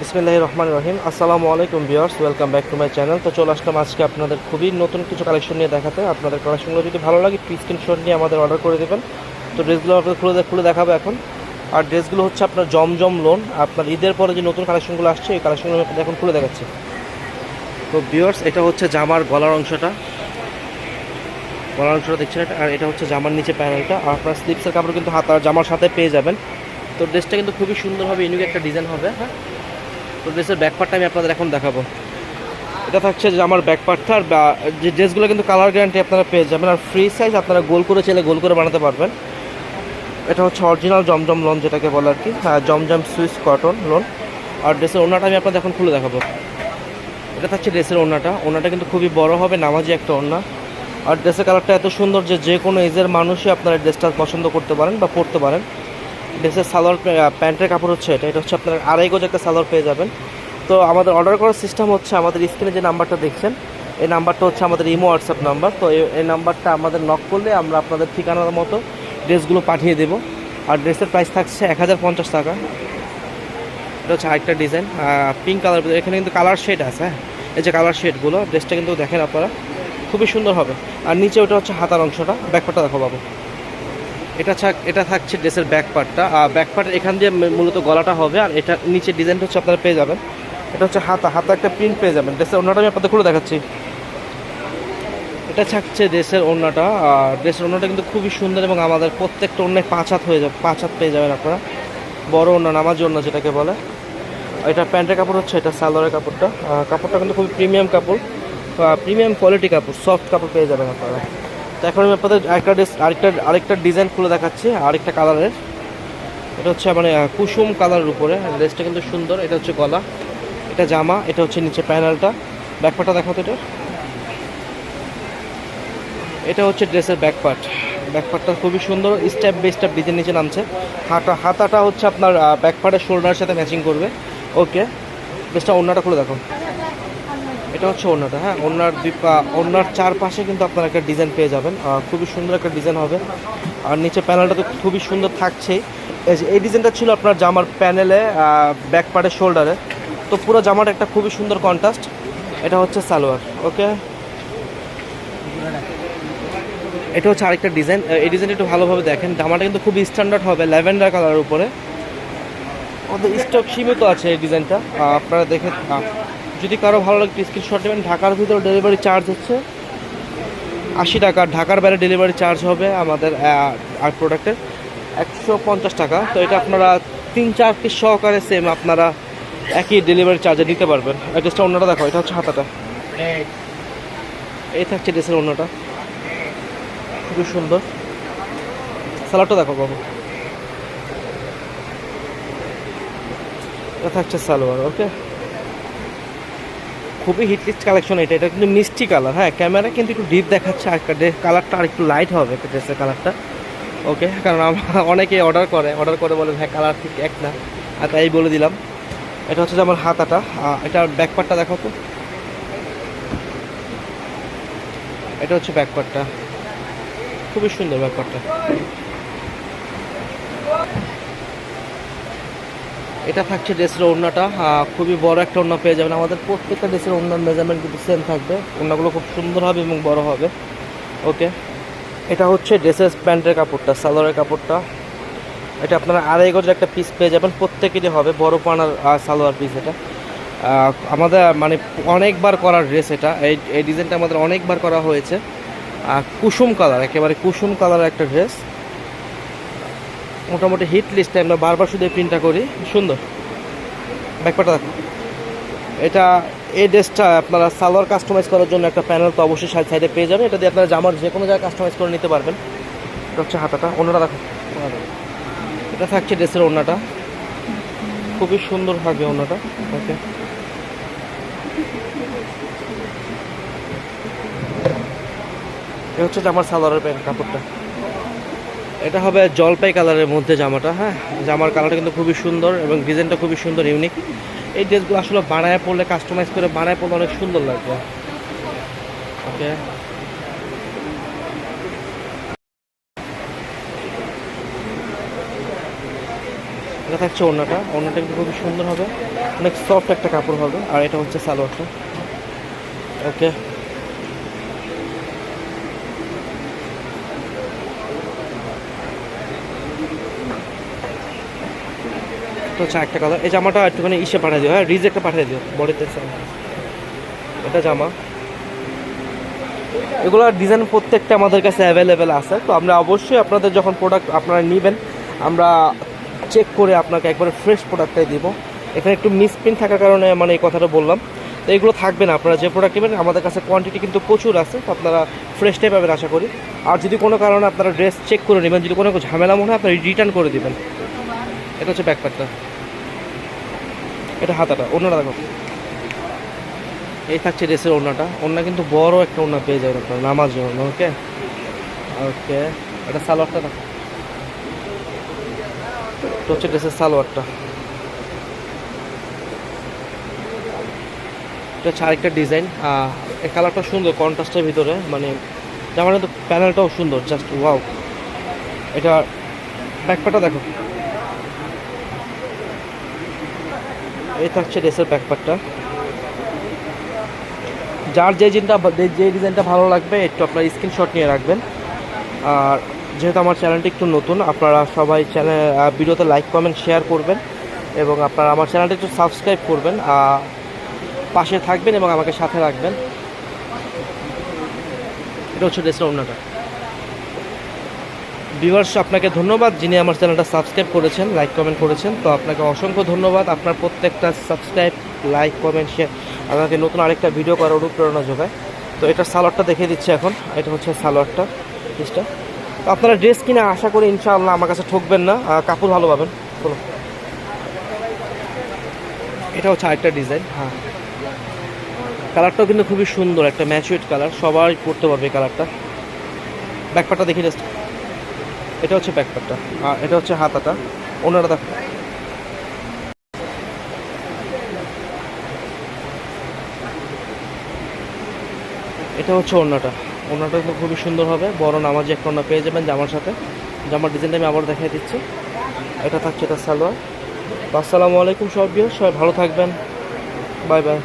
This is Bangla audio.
বিসমিল্লাহির রহমানির রহিম। আসসালামু আলাইকুম viewers, welcome back to my channel. তো চলে আসলাম আজকে আপনাদের খুবই নতুন কিছু কালেকশন নিয়ে দেখাতে। আপনাদের কালেকশনগুলো যদি ভালো লাগে একটু স্ক্রিনশট নিয়ে আমাদের অর্ডার করে দেবেন। তো ড্রেসগুলো আপনাদের খুলে দেখাবো এখন। আর ড্রেসগুলো হচ্ছে আপনার জমজম লোন। আপনার ঈদের পরে যে নতুন কালেকশনগুলো আসছে এই কালেকশনগুলো আপনাদের এখন খুলে দেখাচ্ছি। তো ভিউয়ার্স, এটা হচ্ছে জামার গলার অংশটা দেখছেন এটা, আর এটা হচ্ছে জামার নিচে প্যানেলটা। আর আপনার স্লিপসের কাপড় কিন্তু হাতার জামার সাথে পেয়ে যাবেন। তো ড্রেসটা কিন্তু খুবই সুন্দরভাবে ইউনিক একটা ডিজাইন হবে। হ্যাঁ, তো ড্রেসের ব্যাকপার্টটা আমি আপনাদের এখন দেখাবো। এটা থাকছে যে আমার ব্যাকপার্টটা, আর যে ড্রেসগুলো কিন্তু কালার গ্যারান্টি আপনারা পেয়ে যাবেন। আর ফ্রি সাইজ আপনারা গোল করে চাইলে গোল করে বানাতে পারবেন। এটা হচ্ছে অরিজিনাল জমজম লোন যেটাকে বলে আর কি, হ্যাঁ জমজম সুইস কটন লোন। আর ড্রেসের ওড়নাটা আমি আপনাদের এখন খুলে দেখাবো। এটা থাকছে ড্রেসের ওড়নাটা কিন্তু খুবই বড় হবে, নামাজি একটা ওড়না। আর ড্রেসের কালারটা এত সুন্দর যে কোনো এজের মানুষই আপনারা ড্রেসটা পছন্দ করতে পারেন বা পরতে পারেন। ড্রেসের সালোয়ার প্যান্টের কাপড় হচ্ছে এটা হচ্ছে আপনার আড়াই গজ একটা সালোয়ার পেয়ে যাবেন। তো আমাদের অর্ডার করার সিস্টেম হচ্ছে আমাদের স্ক্রিনে যে নাম্বারটা দেখছেন এই নাম্বারটা হচ্ছে আমাদের ইমো হোয়াটসঅ্যাপ নাম্বার। তো এই নাম্বারটা আমাদের নক করলে আমরা আপনাদের ঠিকানার মতো ড্রেসগুলো পাঠিয়ে দেবো। আর ড্রেসের প্রাইস থাকছে 1050 টাকা। এটা হচ্ছে আরেকটা ডিজাইন পিঙ্ক কালার, এখানে কিন্তু কালার শেড আছে। হ্যাঁ, এই যে কালার শেডগুলো, ড্রেসটা কিন্তু দেখেন আপনারা খুবই সুন্দর হবে। আর নিচে ওটা হচ্ছে হাতার অংশটা, ব্যাকপার্টটা দেখো বাবু। এটা থাকছে ড্রেসের ব্যাকপার্টটা। ব্যাকপার্ট এখান দিয়ে মূলত গলাটা হবে। আর এটা নিচে ডিজাইনটা হচ্ছে আপনারা পেয়ে যাবেন। এটা হচ্ছে হাতা একটা প্রিন্ট পেয়ে যাবেন। ড্রেসের ওড়নাটা আমি আপনাদের খুলে দেখাচ্ছি। এটা থাকছে ড্রেসের ওড়নাটা। আর ড্রেসের ওড়নাটা কিন্তু খুবই সুন্দর এবং আমাদের প্রত্যেকটা ওড়নায় 5 হাত হয়ে যাবে, 5 হাত পেয়ে যাবেন আপনারা। বড় ওড়না, নামাজি ওড়না যেটাকে বলে। এটা প্যান্টের কাপড় হচ্ছে, এটা সালোয়ারের কাপড়টা। কাপড়টা কিন্তু খুবই প্রিমিয়াম কাপড়, প্রিমিয়াম কোয়ালিটি কাপড়, সফট কাপড় পেয়ে যাবেন আপনারা। তো এখন আমি আপনাদের আরেকটা ডিজাইন খুলে দেখাচ্ছি, আরেকটা কালারের। এটা হচ্ছে মানে কুসুম কালারের উপরে। ড্রেসটা কিন্তু সুন্দর। এটা হচ্ছে গলা, এটা জামা, এটা হচ্ছে নিচে প্যানেলটা। ব্যাকপার্টটা দেখো তো। এটা হচ্ছে ড্রেসের ব্যাকপার্টটা খুবই সুন্দর, স্টেপ বাই স্টেপ ডিজাইন নিচে নামছে। হাতাটা হচ্ছে আপনার ব্যাকপার্টের শোল্ডারের সাথে ম্যাচিং করবে। ওকে, ড্রেসটা ওড়নাটা খুলে দেখো। এটা হচ্ছে ওড়নাটা। হ্যাঁ, ওড়নার চারপাশে কিন্তু আপনারা একটা ডিজাইন পেয়ে যাবেন, খুবই সুন্দর একটা ডিজাইন হবে। আর নিচে প্যানেলটা তো খুবই সুন্দর থাকছেই। এই ডিজাইনটা ছিল আপনার জামার প্যানেলে, ব্যাক পার্টের শোল্ডারে। তো পুরো জামাটা একটা খুবই সুন্দর কন্ট্রাস্ট। এটা হচ্ছে সালোয়ার। ওকে, এটা হচ্ছে আরেকটা ডিজাইন। এই ডিজাইনটা একটু ভালোভাবে দেখেন। জামাটা কিন্তু খুবই স্ট্যান্ডার্ড হবে, ল্যাভেন্ডার কালারের উপরে। আমাদের স্টক সীমিত আছে এই ডিজাইনটা, আপনারা দেখে যদি কারো ভালো লাগে স্ক্রিনশট নেবেন। ঢাকার ভিতরে ডেলিভারি চার্জ হচ্ছে 80 টাকা। ঢাকার বাইরে ডেলিভারি চার্জ হবে আমাদের আর প্রোডাক্টের 150 টাকা। তো এটা আপনারা 3-4 পিস সহকারে সেম আপনারা একই ডেলিভারি চার্জে দিতে পারবেন। ড্রেসটা অন্যটা দেখো, এটা হচ্ছে হাতাটা। এই থাকছে ড্রেসের অন্যটা, খুবই সুন্দর। সালোয়ারটা দেখো বাবু, এটা থাকছে সালোয়ার। ওকে, খুবই হিটলিস্ট কালেকশন এটা কিন্তু মিষ্টি কালার। হ্যাঁ, ক্যামেরা কিন্তু একটু ডিপ দেখাচ্ছে, আর কালারটা আর একটু লাইট হবে ড্রেসের কালারটা। ওকে, কারণ অনেকে অর্ডার করে বলে হ্যাঁ কালার ঠিক এক না, আর তাই বলে দিলাম। এটা হচ্ছে যে আমার হাতাটা, এটার ব্যাকপার্টটা দেখো তো। এটা হচ্ছে ব্যাকপার্টটা, খুবই সুন্দর ব্যাকপার্টটা। এটা থাকছে ড্রেসের ওড়নাটা, খুবই বড় একটা ওড়না পেয়ে যাবেন। আমাদের প্রত্যেকটা ড্রেসের ওড়নার মেজারমেন্ট কিন্তু সেম থাকবে। ওড়নাগুলো খুব সুন্দর হবে এবং বড় হবে। ওকে, এটা হচ্ছে ড্রেসের প্যান্টের কাপড়টা, সালোয়ারের কাপড়টা। এটা আপনারা আড়াই গজের একটা পিস পেয়ে যাবেন, প্রত্যেকেরই হবে বড় পানার সালোয়ার পিস। এটা আমাদের মানে অনেকবার করার ড্রেস। এই ডিজাইনটা আমাদের অনেকবার করা হয়েছে। কুসুম কালার, একেবারে কুসুম কালারের একটা ড্রেস। মোটামুটি হিট লিস্টে আমরা বারবার শুধু এই প্রিন্টটা করি। সুন্দর ব্যাকপার্টটা দেখো। এটা এই ড্রেসটা আপনারা সালোয়ার কাস্টমাইজ করার জন্য একটা প্যানেল তো অবশ্যই সাইডে পেয়ে যাবেন। এটা দিয়ে আপনারা জামার যে কোনো জায়গায় কাস্টমাইজ করে নিতে পারবেন। এটা হচ্ছে হাতাটা, ওড়নাটা দেখো। এটা থাকছে ড্রেসের ওড়নাটা, খুবই সুন্দর থাকবে ওড়নাটা। ওকে, এটা হচ্ছে জামার সালোয়ারের প্যান্ট কাপড়টা। এটা হবে জলপাই কালারের মধ্যে জামাটা। হ্যাঁ, জামার কালারটা কিন্তু খুবই সুন্দর এবং ডিজাইনটা খুবই সুন্দর, ইউনিক। এই ড্রেসগুলো আসলে বানায় পড়লে, কাস্টমাইজ করে বানায় পড়লে অনেক সুন্দর লাগবে। ওকে, এটা এটা থাকছে ওড়নাটা, ওড়নাটা কিন্তু খুবই সুন্দর হবে, অনেক সফট একটা কাপড় হবে। আর এটা হচ্ছে সালোয়ারটা। ওকে, তো হচ্ছে একটা কালার। এই জামাটা একটুখানি ইসে পাঠিয়ে দিও, হ্যাঁ রিজেক্টে পাঠিয়ে দিও বডিতে। এটা জামা, এগুলোর ডিজাইন প্রত্যেকটা আমাদের কাছে অ্যাভেলেবেল আছে। তো আমরা অবশ্যই আপনাদের যখন প্রোডাক্ট আপনারা নেবেন, আমরা চেক করে আপনাকে একবারে ফ্রেশ প্রোডাক্টটাই দিব। এখানে একটু মিসপ্রিন্ট থাকার কারণে মানে এই কথাটা বললাম। তো এগুলো থাকবে না, আপনারা যে প্রোডাক্ট নেবেন আমাদের কাছে কোয়ান্টিটি কিন্তু প্রচুর আছে, তো আপনারা ফ্রেশটাই পাবেন আশা করি। আর যদি কোনো কারণে আপনারা ড্রেস চেক করে নেবেন, যদি কোনো ঝামেলা মনে হয় আপনারা রিটার্ন করে দেবেন। এটা হচ্ছে ব্যাকপ্যাকটা, এটা হাতাটা। অন্যটা দেখো, এই থাকছে ড্রেসের ওড়নাটা। ওড়না কিন্তু বড় একটা ওড়না পেয়ে যাবেন আপনার, নামাজি ওড়না। ওকে ওকে, এটা সালোয়ারটা দেখো, এটা হচ্ছে ড্রেসের সালোয়ারটা। এটা হচ্ছে আরেকটা ডিজাইন, এই কালারটা সুন্দর কন্ট্রাস্টের ভিতরে, মানে জামার কিন্তু প্যানেলটাও সুন্দর, জাস্ট ওয়াও। এটা ব্যাকপ্যাকটা দেখো, এই থাকছে ড্রেসের ব্যাকপ্যাকটা। যার যে ডিজাইনটা ভালো লাগবে একটু আপনার স্ক্রিনশট নিয়ে রাখবেন। আর যেহেতু আমার চ্যানেলটি একটু নতুন, আপনারা সবাই ভিডিওতে লাইক কমেন্ট শেয়ার করবেন এবং আপনারা আমার চ্যানেলটি একটু সাবস্ক্রাইব করবেন, পাশে থাকবেন এবং আমাকে সাথে রাখবেন। এটা হচ্ছে ড্রেসের ওড়নাটা। ভিউয়ার্স, আপনাকে ধন্যবাদ যিনি আমার চ্যানেলটা সাবস্ক্রাইব করেছেন, লাইক কমেন্ট করেছেন। তো আপনাকে অসংখ্য ধন্যবাদ। আপনার প্রত্যেকটা সাবস্ক্রাইব, লাইক, কমেন্ট, শেয়ার আমাকে নতুন আরেকটা ভিডিও করার অনুপ্রেরণা যোগায়। তো এটার সালোয়ারটা দেখিয়ে দিচ্ছি এখন। এটা হচ্ছে সালোয়ারটা, পিসটা। তো আপনারা ড্রেস কিনে আশা করি ইনশাআল্লাহ আমার কাছে ঠকবেন না, কাপড় ভালো পাবেন। বলো, এটা হচ্ছে আরেকটা ডিজাইন। হ্যাঁ, কালারটাও কিন্তু খুবই সুন্দর, একটা ম্যাচুইড কালার, সবাই পরতে পারবে এই কালারটা। ব্যাকপার্টটা দেখি জাস্ট, এটা হচ্ছে ব্যাকপার্টটা আর এটা হচ্ছে হাতাটা। ওনারা দেখো, এটা হচ্ছে ওড়নাটা। ওড়নাটা কিন্তু খুবই সুন্দর হবে, বড় নামাজি একটা ওড়না পেয়ে যাবেন জামার সাথে। জামার ডিজাইনটা আমি আবার দেখিয়ে দিচ্ছি। এটা থাকছে এটা সালোয়ার। আসসালামু আলাইকুম সব ভিউয়ার, সবাই ভালো থাকবেন, বাই বাই।